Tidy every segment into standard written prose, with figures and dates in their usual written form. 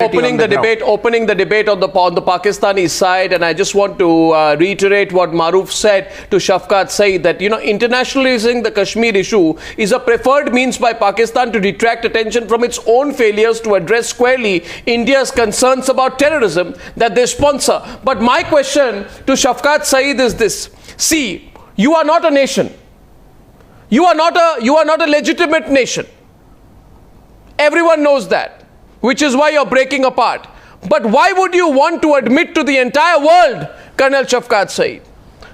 Opening the debate on the Pakistani side, and I just want to reiterate what Maruf said to Shafqat Saeed, that internationalizing the Kashmir issue is a preferred means by Pakistan to detract attention from its own failures to address squarely India's concerns about terrorism that they sponsor. But my question to Shafqat Saeed is this: see, you are not a nation. You are not a legitimate nation. Everyone knows that, which is why you're breaking apart. But why would you want to admit to the entire world, Colonel Shafqat Saeed,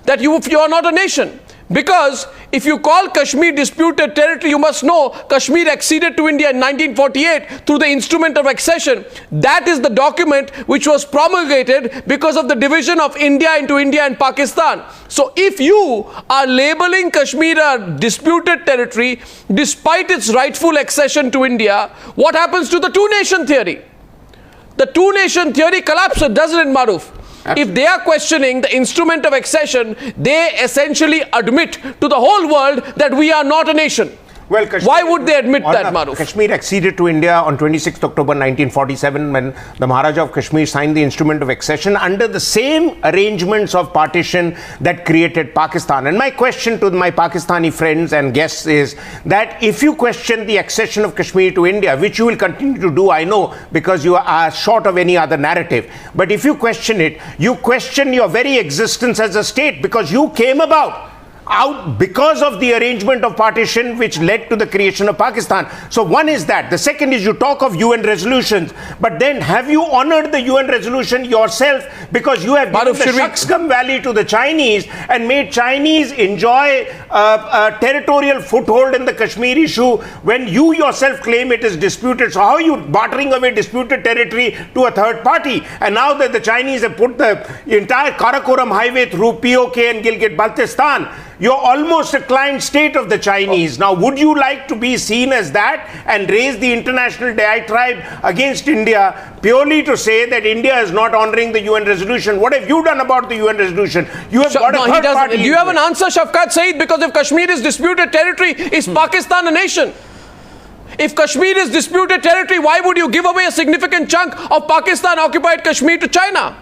that you are not a nation? Because if you call Kashmir disputed territory, you must know Kashmir acceded to India in 1948 through the instrument of accession. That is the document which was promulgated because of the division of India into India and Pakistan. So if you are labeling Kashmir a disputed territory despite its rightful accession to India, what happens to the two-nation theory? The two-nation theory collapses, doesn't it, Maruf? Absolutely. If they are questioning the instrument of accession, they essentially admit to the whole world that we are not a nation. Well, Kashmir, why would they admit that, Maruf? Kashmir acceded to India on 26th October 1947 when the Maharaja of Kashmir signed the instrument of accession under the same arrangements of partition that created Pakistan. And my question to my Pakistani friends and guests is that if you question the accession of Kashmir to India, which you will continue to do, I know, because you are short of any other narrative, but if you question it, you question your very existence as a state, because you came about out because of the arrangement of partition which led to the creation of Pakistan. So one is that. The second is, you talk of UN resolutions, but then have you honored the UN resolution yourself? Because you have given the Shaksgam Valley to the Chinese and made Chinese enjoy a territorial foothold in the Kashmir issue when you yourself claim it is disputed. So how are you bartering away disputed territory to a third party? And now that the Chinese have put the entire Karakoram highway through POK and Gilgit-Baltistan, you're almost a client state of the Chinese. Now, would you like to be seen as that and raise the international diatribe against India purely to say that India is not honoring the UN resolution? What have you done about the UN resolution? You have got a third party. Do you have an answer, Shafqat Saeed? Because if Kashmir is disputed territory, is Pakistan a nation? If Kashmir is disputed territory, why would you give away a significant chunk of Pakistan-occupied Kashmir to China?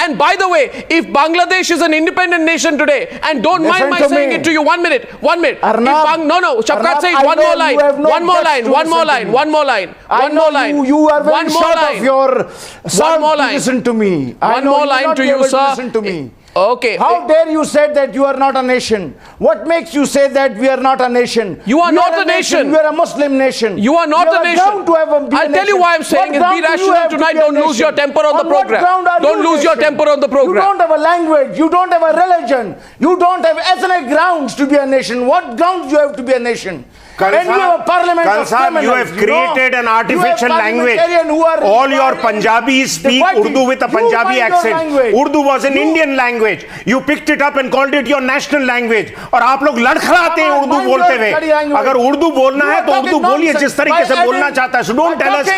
And by the way, if Bangladesh is an independent nation today, and don't mind my saying it to you, 1 minute. Arnab, no, Shafqat Saeed, one more line. You are very short of your son to listen to me. One more line to you, sir. Listen to me. Okay. How dare you say that you are not a nation? What makes you say that we are not a nation? You are not a nation. You are a Muslim nation. You are not a nation. I'll tell you why I'm saying it. Be rational tonight. Don't lose your temper on the program. Don't lose your temper on the program. You don't have a language. You don't have a religion. You don't have ethnic grounds to be a nation. What grounds you have to be a nation? And you have a parliament of criminals. You have created an artificial language. All your Punjabis speak Urdu with a Punjabi accent. Urdu was an Indian language. You picked it up and called it your national language. और आप लोग लड़खड़ाते हैं उर्दू बोलते हुए. अगर उर्दू बोलना है तो उर्दू बोलिए जिस तरीके से बोलना चाहता है. So don't tell us.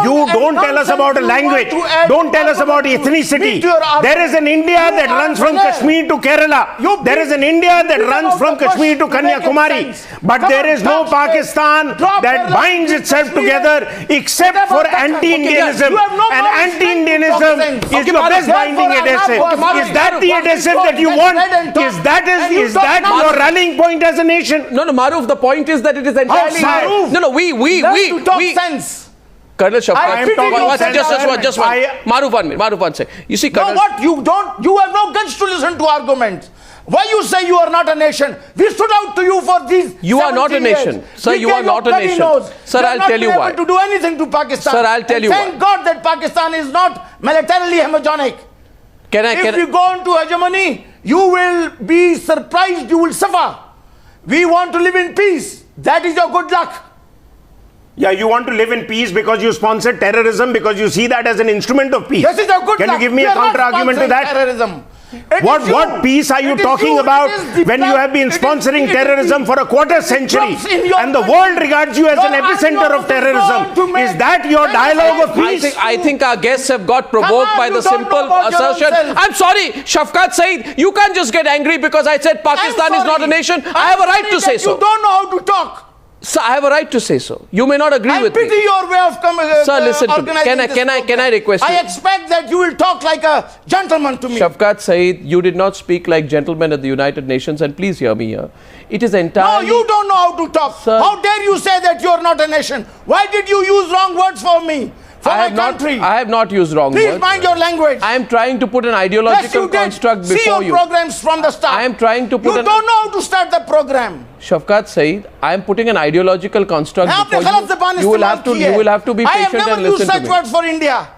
You don't tell us about a language. Don't tell us about ethnicity. There is an India that runs from Kashmir to Kerala. There is an India that runs from Kashmir to Kanyakumari. But there is no Pakistan that binds itself together except for anti-Indianism. And anti-Indianism is the best binding adhesive. Is that the adhesive that you want? Is that your rallying point as a nation? No, Maruf, the point is that it is entirely... Colonel Shafqat, just one. Maruf, one second. You see, Colonel... No, you have no guts to listen to arguments. Why you say you are not a nation? We stood out to you for these. You are not a nation. Sir, you are not a nation. Sir, I'll tell you why. You are not able to do anything to Pakistan. Sir, I'll tell you why. Thank God that Pakistan is not militarily homogenic. If you go into hegemony, you will be surprised, you will suffer. We want to live in peace. That is your good luck. Yeah, you want to live in peace because you sponsor terrorism, because you see that as an instrument of peace. This is your good luck. Can you give me a counter argument to that? Terrorism. What peace are you talking about when you have been sponsoring terrorism for a quarter century and the world regards you as an epicenter of terrorism? Is that your dialogue of peace? I think our guests have got provoked by the simple assertion. I'm sorry, Shafqat Saeed, you can't just get angry because I said Pakistan is not a nation. I have a right to say so. You don't know how to talk. Sir, I have a right to say so. You may not agree with me. I pity your way of Sir, listen to me. organizing Can I request you? I expect that you will talk like a gentleman to me. Shafkat Saeed, you did not speak like gentlemen at the United Nations, and please hear me here. It is entirely... No, you don't know how to talk. Sir, how dare you say that you are not a nation? Why did you use wrong words for me? For my country. I have not used wrong words. Please mind your language. I am trying to put an ideological construct before you. See your programs from the start. I am trying to put You don't know how to start the program. Shafkat Saeed, I am putting an ideological construct before you. You will have to be patient and listen to me. I have never used such words for India.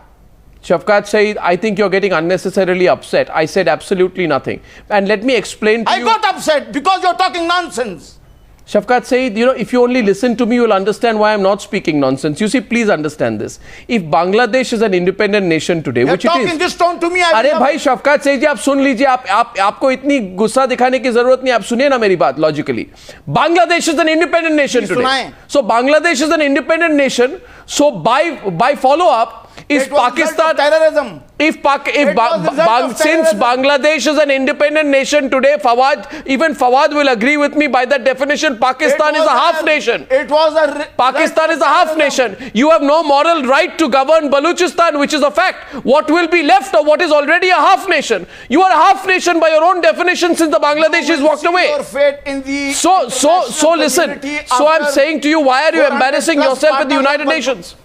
Shafkat Saeed, I think you're getting unnecessarily upset. I said absolutely nothing. And let me explain to you. I got upset because you're talking nonsense. Shafkat Saeed, you know, if you only listen to me, you will understand why I'm not speaking nonsense. You see, please understand this. If Bangladesh is an independent nation today, which it is... You're talking this tone to me. अरे भाई शफकात सईद जी, आप सुन लीजिए, आपको इतनी गुस्सा दिखाने की जरूरत नहीं, आप सुनिए ना मेरी बात logically. Bangladesh is an independent nation today. So Bangladesh is an independent nation. So by follow-up, is Pakistan terrorism? Since Bangladesh is an independent nation today, even Fawad will agree with me, by that definition, Pakistan is a half nation. Pakistan is a half nation. You have no moral right to govern Baluchistan, which is a fact. What will be left of what is already a half nation? You are a half nation by your own definition since the Bangladeshis walked away. So listen. So I'm saying to you, why are you embarrassing yourself at the United Nations?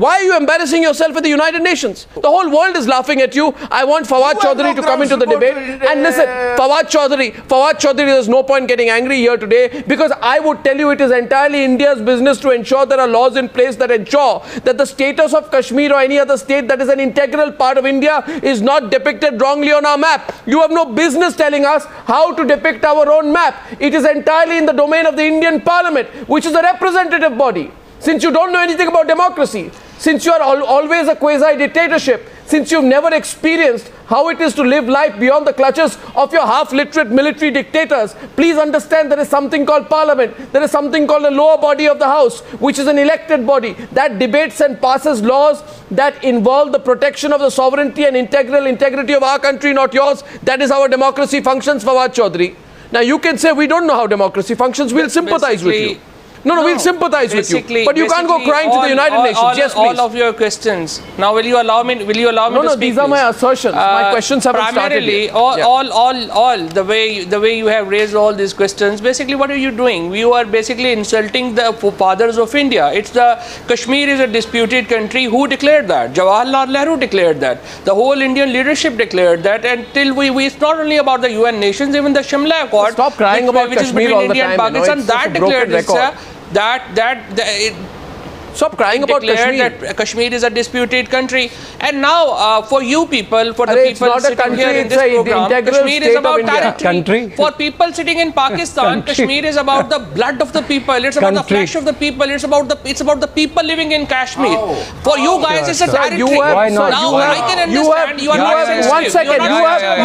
Why are you embarrassing yourself at the United Nations? The whole world is laughing at you. I want Fawad Chaudhary to come into the debate. And listen, Fawad Chaudhary, there's no point getting angry here today, because I would tell you it is entirely India's business to ensure there are laws in place that ensure that the status of Kashmir or any other state that is an integral part of India is not depicted wrongly on our map. You have no business telling us how to depict our own map. It is entirely in the domain of the Indian Parliament, which is a representative body. Since you don't know anything about democracy, since you are always a quasi-dictatorship, since you've never experienced how it is to live life beyond the clutches of your half-literate military dictators, please understand there is something called Parliament. There is something called the lower body of the House, which is an elected body that debates and passes laws that involve the protection of the sovereignty and integrity of our country, not yours. That is how a democracy functions, Fawad Chaudhary. Now you can say we don't know how democracy functions. We'll sympathize with you. No, we'll sympathize with you. But you can't go crying to the United Nations. Yes, please. All of your questions. Now, will you allow me to speak? No, these are my assertions. My questions haven't started yet. Primarily, the way you have raised all these questions, basically what are you doing? You are basically insulting the fathers of India. Kashmir is a disputed country. Who declared that? Jawaharlal Nehru declared that. The whole Indian leadership declared that. Until it's not only about the UN nations, even the Shimla Accord. Stop crying about Kashmir all the time. Pakistan, that declared this. Stop crying about Kashmir. That Kashmir is a disputed country. And now, for you people, for the people sitting here in this program, Kashmir is about territory. For people sitting in Pakistan, Kashmir is about the blood of the people. It's about the flesh of the people. It's about the people living in Kashmir. For you guys, it's a territory. Now, I can understand you are not sensitive. One second.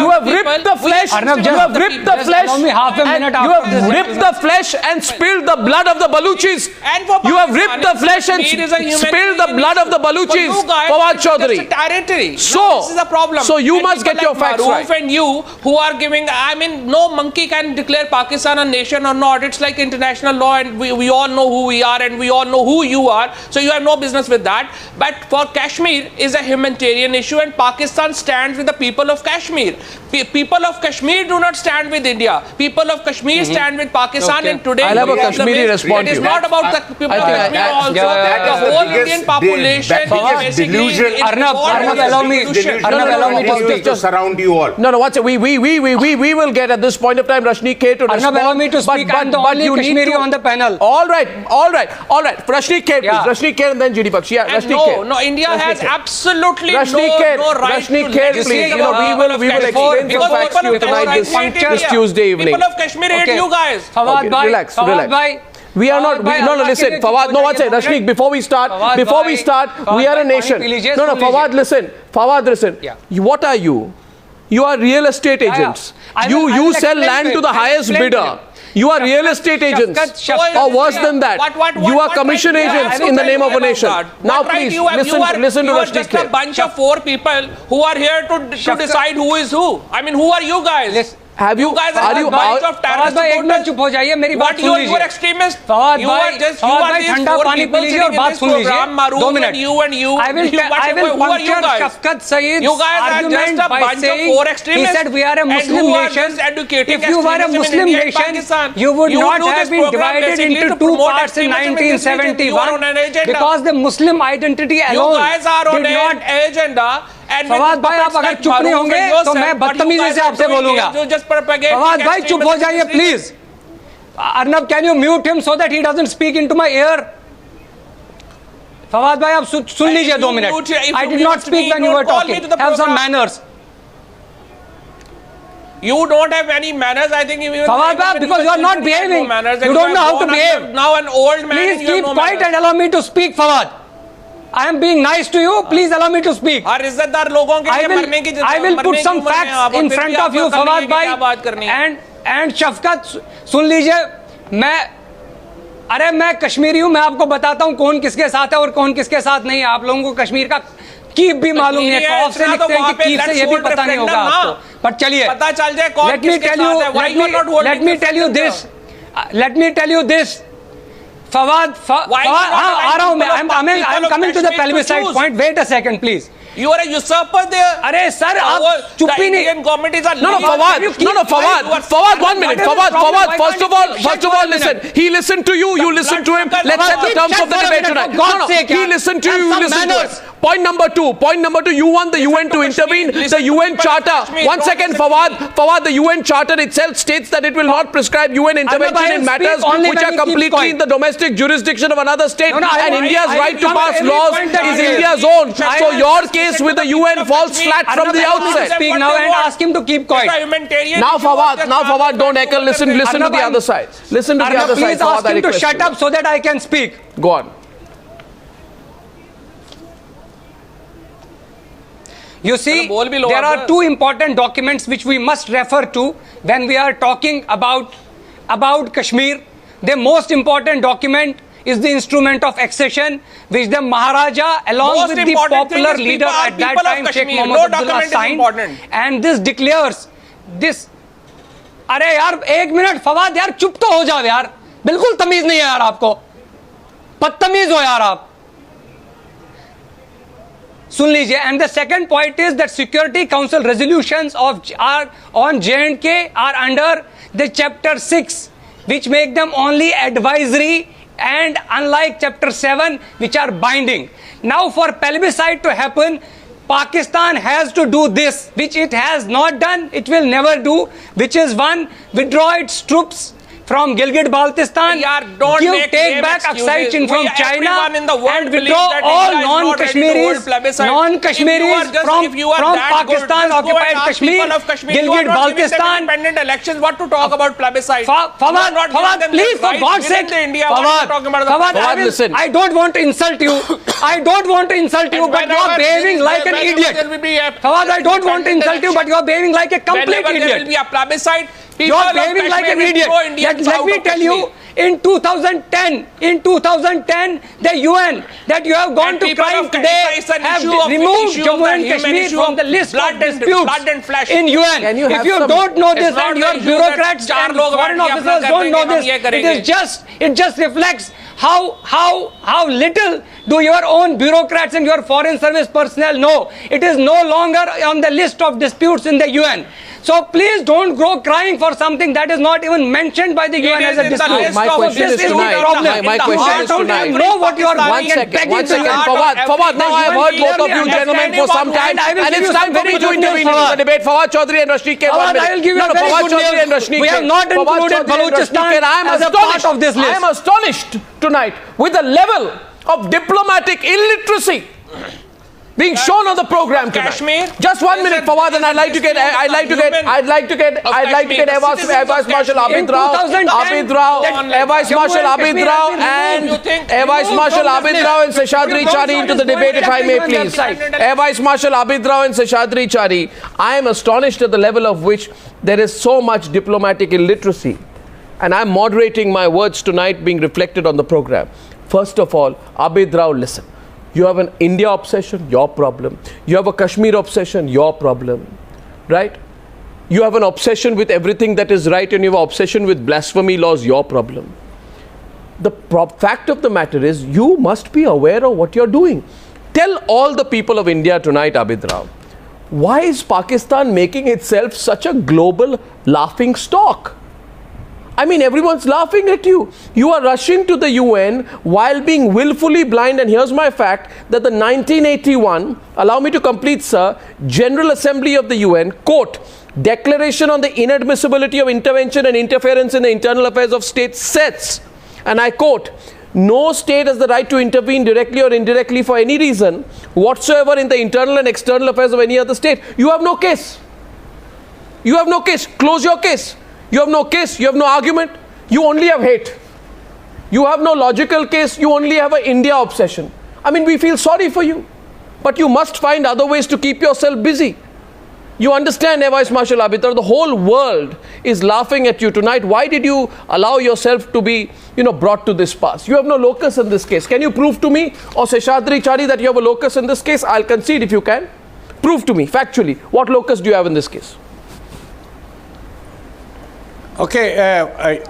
You have ripped the flesh. You have ripped the flesh. You have ripped the flesh and spilled the blood of the Baluchis. You have ripped the flesh and spilled the blood of the Baluchis, Fawad Chaudhary. This is a problem. So you must get your facts right. And you who are giving, I mean, no monkey can declare Pakistan a nation or not. It's like international law, and we all know who we are and we all know who you are. So you have no business with that. But for Kashmir is a humanitarian issue, and Pakistan stands with the people of Kashmir. People of Kashmir do not stand with India. People of Kashmir stand with Pakistan, and today I'll have a Kashmiri response. It is not about the people of Kashmir also. The whole Indian population is basically Arnab, allow me to surround you all. No, watch it. We will get at this point of time Rashni K to respond. Arnab, allow me to speak. I'm the only Kashmiri on the panel. All right. Rashni K, please. Rashni K and then GD Bakshi. Yeah, Rashni K. No, India has absolutely no right Rashni K, please. We will explain some facts to you tonight this Tuesday evening. People of Kashmir hate you guys. Fawad bhai. Relax. We are not. Listen, Fawad. No, one second, Rashni. Before we start, we are a nation. No, Fawad, listen. Yeah. What are you? You are real estate agents. You sell land to the highest bidder. You are real estate agents, or worse than that. You are commission agents in the name of a nation. Now, please listen to Rashni K. You are just a bunch of 4 people who are here to decide who is who. I mean, who are you guys? Have you guys are you bunch of terrorist supporters? चुप हो जाइए, मेरी बात सुन लीजिए. You are extremist. Fawad you are just you are these ठंडा four पानी P people लीजिए और sitting in बात this सुन लीजिए. program. Maruf 2 minutes. and you. I will puncture Shafkat Saeed's you guys are argument just a by bunch of saying four extremists. he said we are a Muslim nation. If you were a Muslim nation, you would not have been divided into two parts in 1971 because the Muslim identity alone did not. Agenda. Fawad भाई आप अगर चुप नहीं होंगे तो मैं बदतमीजी से आपसे बोलूंगा. फवाद भाई चुप हो जाइए please. Arnab, can you mute him so that he doesn't speak into my ear? Fawad भाई आप सुन लीजिए 2 minute. I did not speak when you were talking. Have some manners. You don't have any manners. I think you. Fawad bhai, because you are not behaving. You don't know how to behave. Now an old man. Please keep quiet and allow me to speak, Fawad. I am being nice to you. Please allow me to speak. हर इज्जतदार लोगों के लिए मरने की I will put some facts in front of you, Fawad bhai. And Shafkat, सुन लीजिए. मैं कश्मीरी हूँ. मैं आपको बताता हूँ कौन किसके साथ है और कौन किसके साथ नहीं है. आप लोगों को कश्मीर का कीप भी मालूम नहीं है. कॉफ से लिखते हैं कि कीप से ये भी पता नहीं होगा आपको. पर चलिए, पता चल जाए कौन किसके साथ है. Why you are not holding? Let me tell you this. Fawad, आ रहा हूँ मैं. I'm coming to the plebiscite point. Wait a second, please. You are a usurper there. अरे सर आप चुप ही नहीं. No, Fawad, 1 minute. Fawad, first of all, listen. He listened to you. You listened to him. Let's set the terms of the debate tonight. No. He listened to you. You listened to him. Point number two. You want the UN to intervene. The UN Charter. 1 second, Fawad. The UN Charter itself states that it will not prescribe UN intervention in matters which are completely in the domestic jurisdiction of another state. And India's right to pass laws is India's own. So your case with the UN falls flat from the outset. Speak now and ask him to keep quiet. Now Fawad, don't heckle. Listen to the other side. Listen to the other side. Please ask him to shut up so that I can speak. Go on. You see, there are two important documents which we must refer to when we are talking about Kashmir. The most important document is the instrument of accession, which the Maharaja, along with the popular leader at that time, Sheikh Mohammed Abdullah, signed. And this declares this. अरे यार 1 minute Fawad यार चुप तो हो जाओ यार. बिल्कुल तमीज नहीं है यार आपको. बदतमीज हो यार आप. सुन लीजिए. And the second point is that Security Council resolutions on J&K are under the Chapter 6, which make them only advisory, and unlike Chapter 7, which are binding. Now for plebiscite to happen, Pakistan has to do this, which it has not done, it will never do, which is 1, withdraw its troops from Gilgit-Baltistan, take back Aksai Chin from China, and withdraw all non-Kashmiris from Pakistan-occupied Kashmir, Gilgit-Baltistan. Elections. What to talk about plebiscite? Fawad, please, for God's sake, Fawad, I don't want to insult you. But you are behaving like an idiot. Fawad, I don't want to insult you, but you are behaving like a complete idiot. There will be a plebiscite. You are behaving like an idiot. Let me tell you, in 2010, the UN that you have gone to crime today have removed Jammu and Kashmir from the list of disputes in UN. If you don't know this and your bureaucrats and foreign officers don't know this, it just reflects how little do your own bureaucrats and your foreign service personnel know. It is no longer on the list of disputes in the UN. So please don't go crying for something that is not even mentioned by the UN as a dispute. My question is tonight. My question is tonight. You know what you are One second. Fawad, now I have heard both of you gentlemen for some time, and it's time for me to intervene in the debate. Fawad Chaudhry and Rashid Khan. I will give you a very good news. We have not included Balochistan as a part of this list. I am astonished tonight with the level of diplomatic illiteracy being shown on the program tonight. Kashmir. Just 1 minute, Fawad, and I'd like to get Air Vice Marshal Abid Rao and Seshadri Chari into the debate, if I may, please. Air Vice Marshal Abid Rao and Seshadri Chari. I am astonished at the level of which there is so much diplomatic illiteracy, and I'm moderating my words tonight being reflected on the program. First of all, Abid Rao, listen. You have an India obsession, your problem. You have a Kashmir obsession, your problem. Right? You have an obsession with everything that is right, and you have an obsession with blasphemy laws, your problem. The fact of the matter is, you must be aware of what you're doing. Tell all the people of India tonight, Abid Rao, why is Pakistan making itself such a global laughing stock? I mean, everyone's laughing at you. You are rushing to the UN while being willfully blind. And here's my fact, that the 1981, allow me to complete, sir, General Assembly of the UN, quote, Declaration on the Inadmissibility of Intervention and Interference in the Internal Affairs of States says, and I quote, no state has the right to intervene directly or indirectly for any reason whatsoever in the internal and external affairs of any other state. You have no case. You have no case. Close your case. You have no case, you have no argument, you only have hate. You have no logical case, you only have an India obsession. I mean, we feel sorry for you, but you must find other ways to keep yourself busy. You understand, Air Vice Marshal Abid Rao, the whole world is laughing at you tonight. Why did you allow yourself to be, brought to this pass? You have no locus in this case. Can you prove to me, or Seshadri Chari, that you have a locus in this case? I'll concede if you can. Prove to me, factually, what locus do you have in this case? Okay,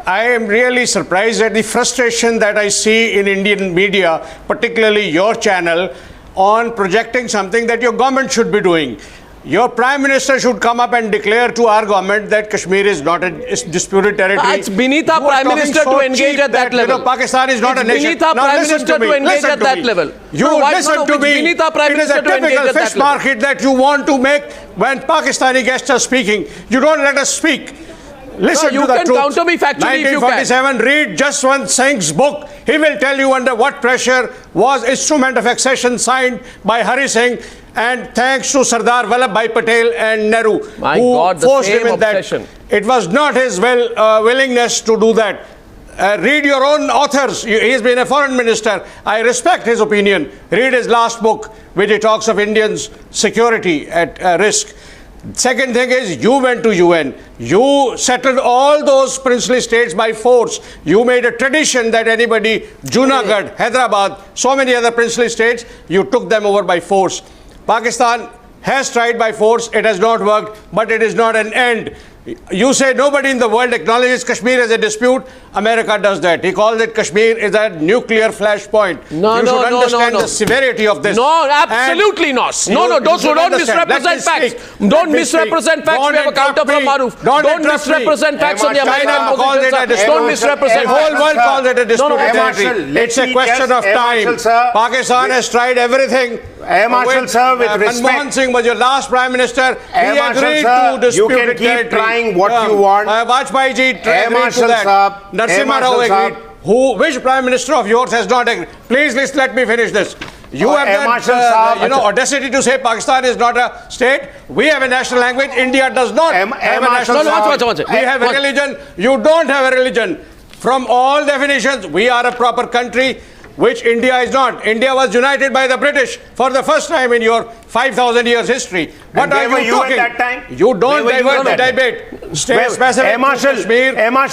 I am really surprised at the frustration that I see in Indian media, particularly your channel, on projecting something that your government should be doing. Your Prime Minister should come up and declare to our government that Kashmir is not a disputed territory. It's beneath our Prime Minister to engage at that level. Pakistan is not a nation. It's beneath our Prime Minister to engage at that level. You listen to me. It is a typical fish market that you want to make when Pakistani guests are speaking. You don't let us speak. Listen to the truth. You can counter me factually if you can. 1947, read Jaswant Singh's book. He will tell you under what pressure was instrument of accession signed by Hari Singh, and thanks to Sardar Vallabhbhai Patel and Nehru, who forced him in that. It was not his willingness to do that. Read your own authors. He's been a foreign minister. I respect his opinion. Read his last book, which he talks of Indians' security at risk. Second thing is, you went to UN. You settled all those princely states by force. You made a tradition that anybody, Junagadh, Hyderabad, so many other princely states, you took them over by force. Pakistan has tried by force. It has not worked, but it is not an end. You say nobody in the world acknowledges Kashmir as a dispute. America does that. He calls it Kashmir is a nuclear flashpoint. You should understand the severity of this. No, absolutely not. Don't misrepresent facts. Don't misrepresent facts. We have a counter from Maruf. Don't misrepresent facts on the American position. Don't misrepresent. The whole world calls it a disputed territory. It's a question of time. Pakistan has tried everything. Air Marshal sir, with respect, Manmohan Singh was your last Prime Minister. He agreed to disputed territory. You can keep trying what you want. Vajpayee ji agreed to that. Narasimha Rao agreed. Which Prime Minister of yours has not agreed? Please let me finish this. You have that, audacity to say Pakistan is not a state. We have a national language. India does not have a national language. We have a religion. You don't have a religion. From all definitions, we are a proper country, which India is not. India was united by the British for the first time in your 5,000 years history. What are you talking? At that time? You don't divert the debate. Stay specific. Air Marshal,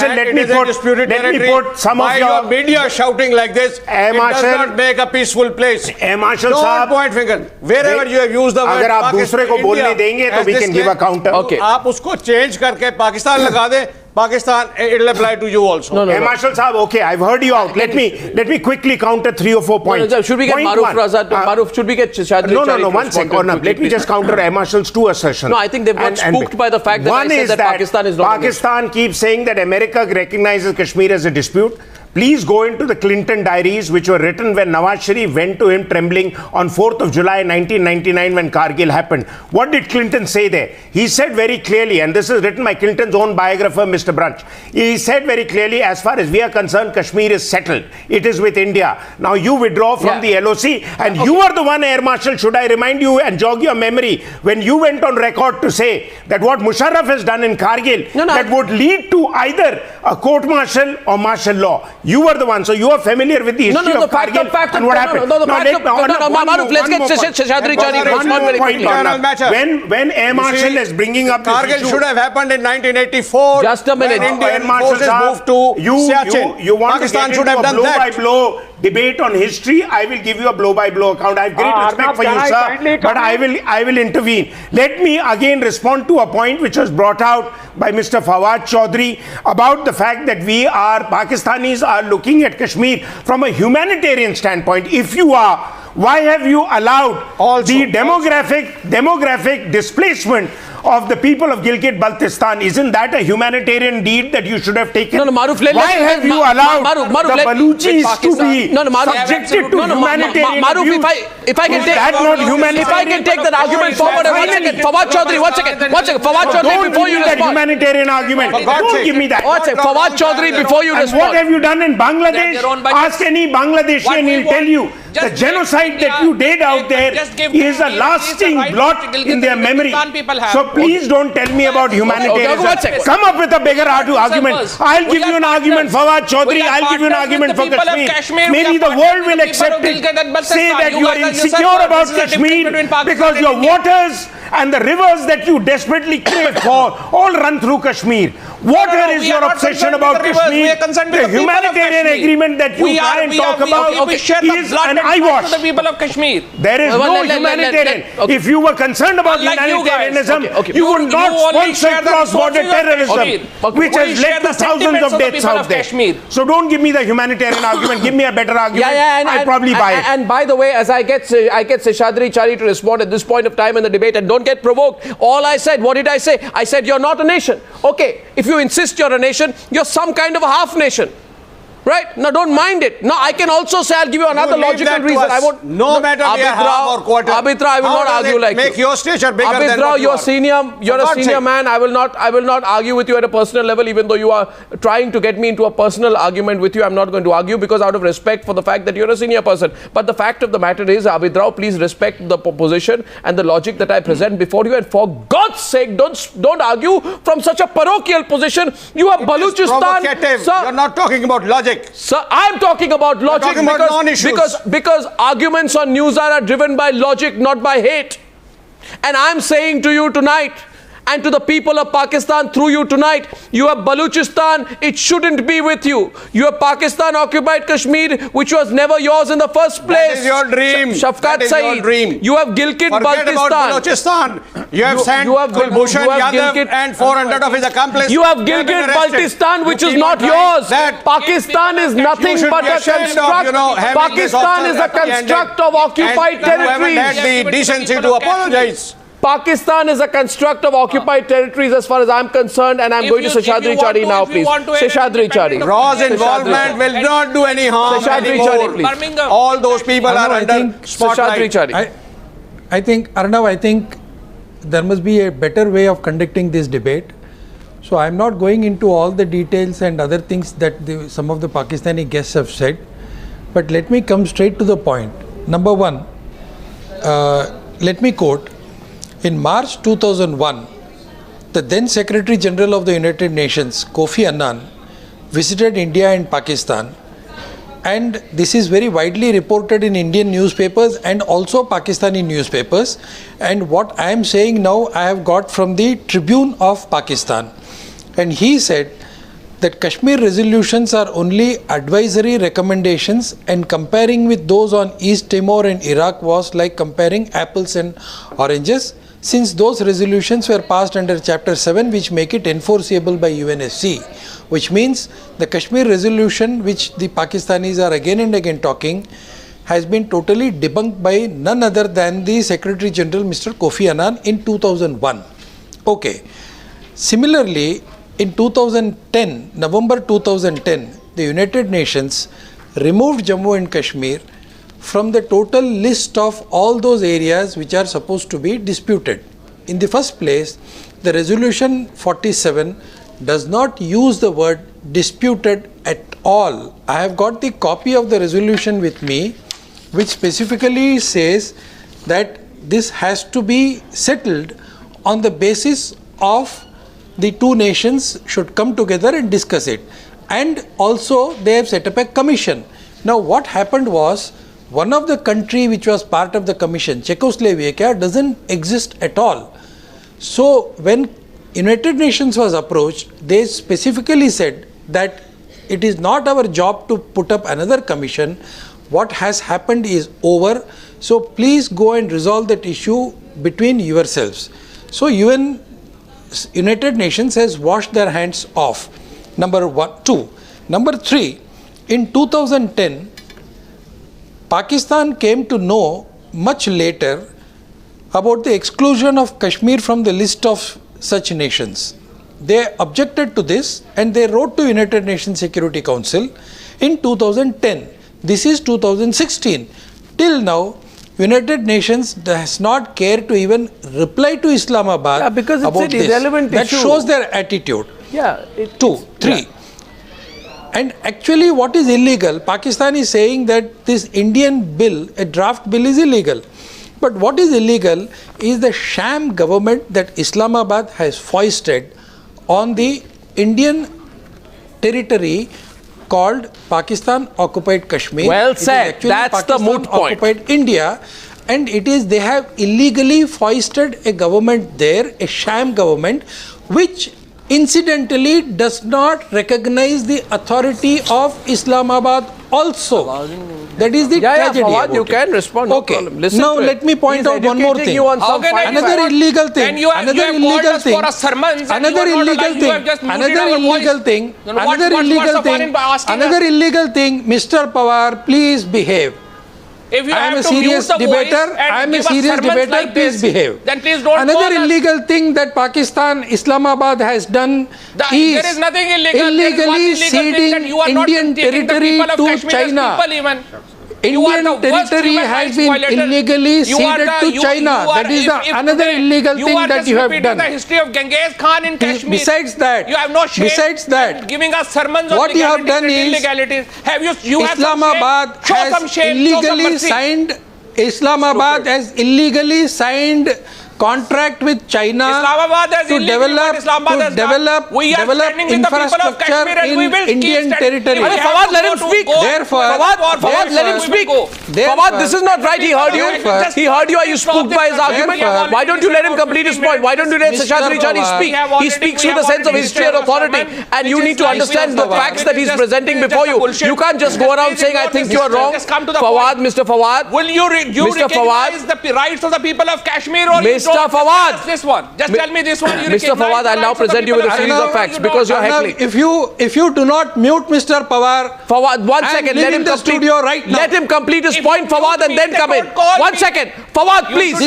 let me put some of your media shouting like this. It does not make a peaceful place. Air Marshal, don't point finger. Wherever you have used the word Pakistan, we can give a counter. Okay. आप उसको change करके पाकिस्तान लगा दे. Pakistan, it will apply to you also. Air Marshal Saab, okay, I've heard you out. Let me quickly counter 3 or 4 points. Should we get Maruf Razad? Maruf, should we get Shadri? No, 1 second. Let me just counter Air Marshal's 2 assertions. No, I think they've got spooked by the fact that I said that Pakistan is not. Pakistan keeps saying that America recognizes Kashmir as a dispute. Please go into the Clinton diaries, which were written when Nawaz Sharif went to him trembling on 4th of July 1999 when Kargil happened. What did Clinton say there? He said very clearly, and this is written by Clinton's own biographer, Mr. Brunch. He said very clearly, as far as we are concerned, Kashmir is settled. It is with India. Now you withdraw from the LOC, and you are the one, Air Marshal, should I remind you and jog your memory, when you went on record to say that what Musharraf has done in Kargil, that would lead to either a court-martial or martial law. You were the one, so you are familiar with the history of Kargil and what happened. Let's get Shadri Chari respond very quickly. When Air Marshal is bringing up this Kargil should have happened in 1984. Just a minute. When Indian forces moved to Siachen. You want Pakistan should have done that. Blow by blow debate on history, I will give you a blow-by-blow account. I have great respect for you, sir, but I will intervene. Let me again respond to a point which was brought out by Mr. Fawad Chaudhry about the fact that Pakistanis are looking at Kashmir from a humanitarian standpoint. If you are, why have you allowed the demographic displacement of the people of Gilgit-Baltistan? Isn't that a humanitarian deed that you should have taken? No, Maruf, why have you allowed the Baluchis to be subjected to humanitarian abuse? If I can take that argument forward, Fawad Chaudhry, one second, Fawad Chaudhry, before you respond. Humanitarian argument. Don't give me that. Fawad Chaudhry, before you respond. What have you done in Bangladesh? Ask any Bangladeshi and he'll tell you the genocide that you did out there is a lasting blot in their memory. So please don't tell me about humanitarianism. Come up with a bigger argument. I'll give you an argument, Fawad Chaudhry. I'll give you an argument for Kashmir. Maybe the world will accept it. Say that you are insecure about Kashmir because your waters and the rivers that you desperately crave for all run through Kashmir. Water is your obsession about Kashmir. The humanitarian agreement that you try and talk about is an eyewash. There is no humanitarian. If you were concerned about humanitarianism, you would not sponsor cross-border terrorism, which has led to thousands of deaths out there. So don't give me the humanitarian argument. Give me a better argument. I'll probably buy it. And by the way, as I get Seshadri Chari to respond at this point of time in the debate, and don't get provoked. All I said, what did I say? I said you're not a nation. Okay, if you insist you're a nation, you're some kind of a half nation. Right? Now don't mind it. Now I can also say, I'll give you another logical reason. I won't. No matter we are half or quarter. Abid Rao, I will not argue like you. Make your stature bigger Abid than Rao, what you you're are. senior. You're a senior man. I will not argue with you at a personal level, even though you are trying to get me into a personal argument with you. I'm not going to argue because out of respect for the fact that you're a senior person. But the fact of the matter is, Abid Rao, please respect the position and the logic that I present before you. And for God's sake, don't argue from such a parochial position. You are Baluchistan. Sir, you're not talking about logic. Sir, I'm talking about logic because arguments on news are driven by logic, not by hate. And I'm saying to you tonight, and to the people of Pakistan through you tonight, you have Baluchistan, it shouldn't be with you. You have Pakistan occupied Kashmir, which was never yours in the first place. That is your dream. Shafqat Saeed, you have Gilgit-Baltistan. Forget about Baluchistan. You have sent Kulbhushan Yadav and 400 of his accomplices. You have Gilgit-Baltistan, which is not yours. Pakistan is nothing but a construct. Pakistan is a construct of occupied territories. You haven't had the decency to apologize. Pakistan is a construct of occupied territories as far as I'm concerned, and I'm going to Seshadri Chari now, please. Seshadri Chari. Raw's involvement will not do any harm anymore. All those people are under spotlight. I think, Arnav, there must be a better way of conducting this debate. So I'm not going into all the details and other things that some of the Pakistani guests have said, but let me come straight to the point. Number one, let me quote. In March 2001, the then Secretary General of the United Nations, Kofi Annan, visited India and Pakistan, and this is very widely reported in Indian newspapers and also Pakistani newspapers. And what I am saying now, I have got from the Tribune of Pakistan. And he said that Kashmir resolutions are only advisory recommendations, and comparing with those on East Timor and Iraq was like comparing apples and oranges, since those resolutions were passed under Chapter 7, which make it enforceable by UNSC, which means the Kashmir resolution, which the Pakistanis are again and again talking, has been totally debunked by none other than the Secretary General, Mr. Kofi Annan, in 2001. Okay. Similarly, in 2010, November 2010, the United Nations removed Jammu and Kashmir from the total list of all those areas which are supposed to be disputed. In the first place, the resolution 47 does not use the word disputed at all. I have got the copy of the resolution with me, which specifically says that this has to be settled on the basis of the two nations should come together and discuss it. And also they have set up a commission. Now what happened was, one of the country which was part of the commission, Czechoslovakia, doesn't exist at all. So when United Nations was approached, they specifically said that it is not our job to put up another commission. what has happened is over. So please go and resolve that issue between yourselves. So United Nations has washed their hands off. Number 2. Number 3, in 2010, Pakistan came to know much later about the exclusion of Kashmir from the list of such nations. They objected to this and they wrote to United Nations Security Council in 2010. This is 2016. Till now, United Nations does not care to even reply to Islamabad because it's about an this. irrelevant That issue. shows their attitude. Yeah. 2, 3. And actually what is illegal, Pakistan is saying that this Indian bill, a draft bill, is illegal. But what is illegal is the sham government that Islamabad has foisted on the Indian territory called Pakistan occupied Kashmir. Well said. That's the moot point. Occupied India, and it is they have illegally foisted a government there, a sham government, which incidentally does not recognize the authority of Islamabad also. That is the tragedy. Fawad, you can respond. No Okay. problem. Listen Now to let it. me point out one more thing. Another illegal thing. Another illegal thing. Another illegal thing. Another illegal thing. Another illegal thing. Another illegal thing. Mr. Pawar, please behave. If you I am have a to serious mute the debater. voice and I am a give us serious sermons debater. like Please this, behave. then please don't Another call us. illegal thing that Pakistan, Islamabad has done is there is nothing illegal. illegally ceding Indian territory to China. Indian territory has been illegally ceded to China. That is another illegal thing that you have done. The history of Genghis Khan in Kashmir. Besides that, you have no shame. Besides that, giving us sermons what on you have done is illegalities. Have you Islamabad has illegally signed. Islamabad has illegally signed contract with China to develop infrastructure in Indian territory. Fawad, let him speak. Fawad, let him speak. Fawad, this is not right. He heard you. He heard you. Are you spooked by his argument? Why don't you let him complete his point? Why don't you let Seshadri Chari speak? He speaks with a sense of history and authority, and you need to understand the facts that he's presenting before you. You can't just go around saying, I think you are wrong. Fawad, Mr. Fawad. Will you recognize the rights of the people of Kashmir, or Mr. Fawad? This one. Just tell me this one. Mr. Fawad, I'll now present you with a series of facts because you're heckling. If you do not mute Mr. Pawar, Fawad, one second. Let him complete. Right now. Let him complete his point, Fawad, and then come in. 1 second. Fawad, please.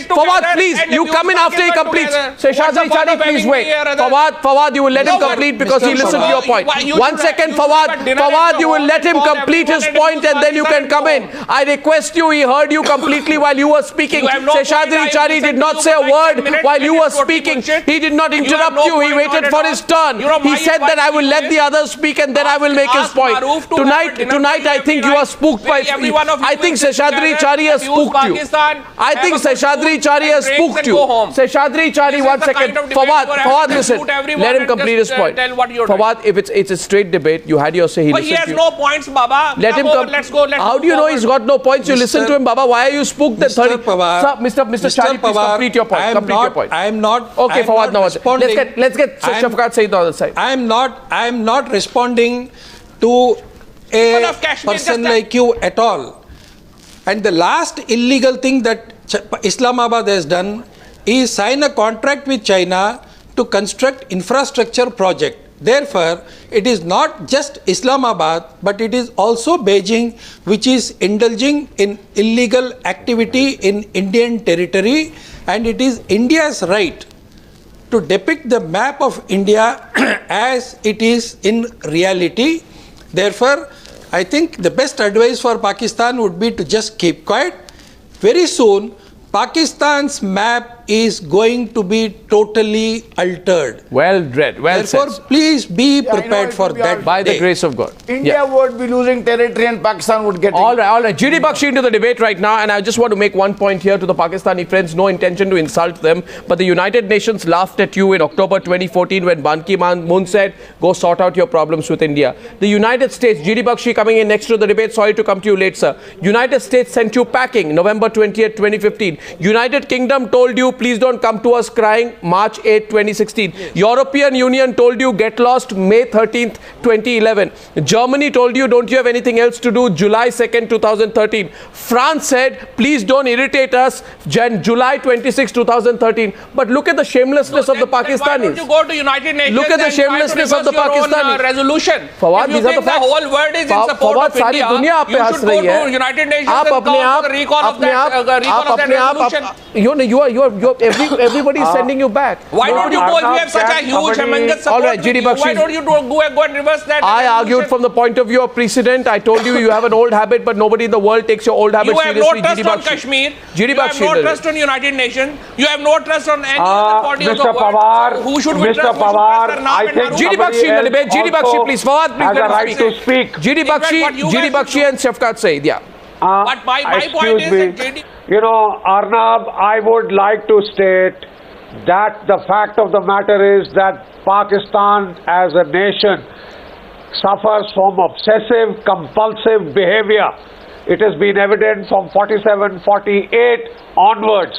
Fawad, please. You come in after he completes. Seshadri Chari, please wait. Fawad, you will let him complete because he listened to your point. 1 second, Fawad. Fawad, you will let him complete his point and then you can come in. I request you. He heard you completely while you were speaking. Seshadri Chari did not say a word while you were speaking. He did not interrupt you. He waited for his turn. He said that I will let the others speak and then I will make his point. Tonight, I think you are spooked by. I think Seshadri Chari has spooked you. I think Seshadri Chari has spooked you. Seshadri Chari, 1 second. Fawad, listen. Let him complete his point. Fawad, if it's a straight debate, you had your say. But he has no points, Baba. Let him come. How do you know he's got no points? You listen to him, Baba. Why are you spooked? Mr. Pawar, Mr. Chari, please complete your point. Complete your point. I am not. Okay, Fawad, now let's get Shafqat Saeed on the other side. I am not responding to a person like you at all. And the last illegal thing that Islamabad has done is sign a contract with China to construct infrastructure project. Therefore, it is not just Islamabad, but it is also Beijing, which is indulging in illegal activity in Indian territory, and it is India's right to depict the map of India as it is in reality. Therefore, I think the best advice for Pakistan would be to just keep quiet. Very soon, Pakistan's map is going to be totally altered. Well read, well Therefore, said. please be prepared for that. By the grace of God. India would be losing territory and Pakistan would get all right. GD Bakshi into the debate right now, and I just want to make one point here to the Pakistani friends. No intention to insult them, but the United Nations laughed at you in October 2014 when Ban Ki-moon said, go sort out your problems with India. The United States, GD Bakshi coming in next to the debate, sorry to come to you late, sir. United States sent you packing November 20th, 2015. United Kingdom told you please don't come to us crying. March 8, 2016. Yes. European Union told you get lost May 13th, 2011. Germany told you don't you have anything else to do July 2nd, 2013. France said please don't irritate us July 26, 2013. But look at the shamelessness of the Pakistanis. Why don't you go to United Nations? Look at the shamelessness of the Pakistanis. Resolution. Fawad, if you think the whole world is in support of India, you should go to United Nations and call for the recall of that resolution. Everybody is sending you back. Why don't you go if you have such a huge humongous support? All right, GD Bakshi. Why don't you go and reverse that? I argued from the point of view of precedent. I told you have an old habit, but nobody in the world takes your old habit seriously. You have no trust on Kashmir. You have no trust on United Nations. You have no trust on any other party of the world. Pawar, who should we Mr. trust? Pawar, I think GD Bakshi in the debate. GD Bakshi, please. Fawad, please. Has a right to speak. GD Bakshi and Shafkat Saeed. Yeah. But my point is that JD... You know, Arnab, I would like to state that the fact of the matter is that Pakistan as a nation suffers from obsessive, compulsive behavior. It has been evident from 47, 48 onwards.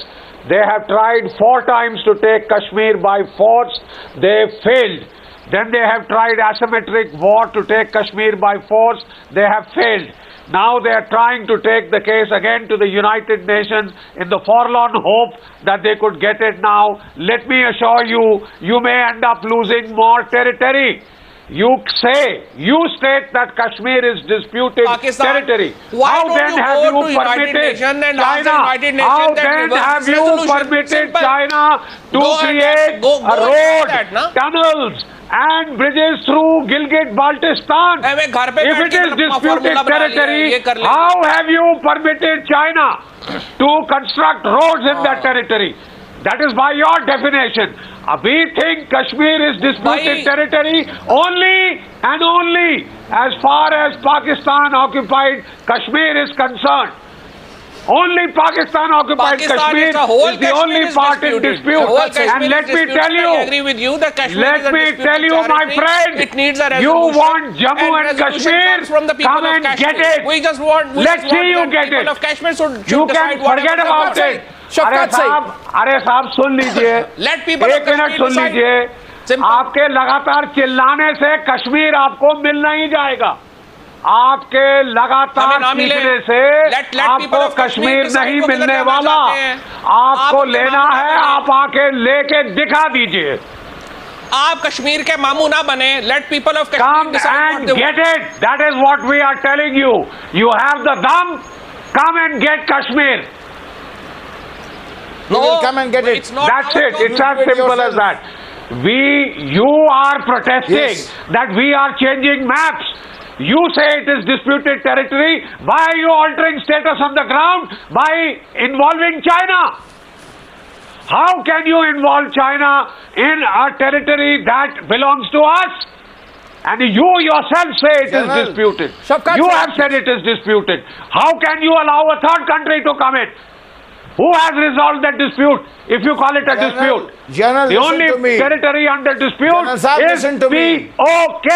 They have tried 4 times to take Kashmir by force. They failed. Then they have tried asymmetric war to take Kashmir by force. They have failed. Now they are trying to take the case again to the United Nations in the forlorn hope that they could get it now. Let me assure you, you may end up losing more territory. You state that Kashmir is disputed territory. How then have you permitted China? How then have you permitted China to create a road, tunnels, and bridges through Gilgit-Baltistan? If it is disputed territory, how have you permitted China to construct roads in that territory? That is by your definition. We think Kashmir is disputed territory only and only as far as Pakistan occupied Kashmir is concerned. Only Pakistan occupied Kashmir is the only part in dispute. And let me tell you, my friend, you want Jammu and Kashmir, come and get it. Let's see you get it. You can forget about it. अरे साहब सुन लीजिए, 1 minute सुन लीजिए, आपके लगातार चिल्लाने से कश्मीर आपको मिल नहीं जाएगा. आपके लगातार चीखने से आपको कश्मीर नहीं मिलने वाला. आपको लेना है, आप आके लेके दिखा दीजिए. आप कश्मीर के मामू ना बने. Let people of Kashmir decide and get it. That is what we are telling you. You have the dam, come and get Kashmir. No, will come and get it. That's it. It's as simple as that. You are protesting that we are changing maps. You say it is disputed territory. Why are you altering status on the ground? By involving China. How can you involve China in a territory that belongs to us? And you yourself say it is disputed. You have said it is disputed. How can you allow a third country to come in? Who has resolved that dispute, if you call it a dispute? The only territory under dispute is the OK.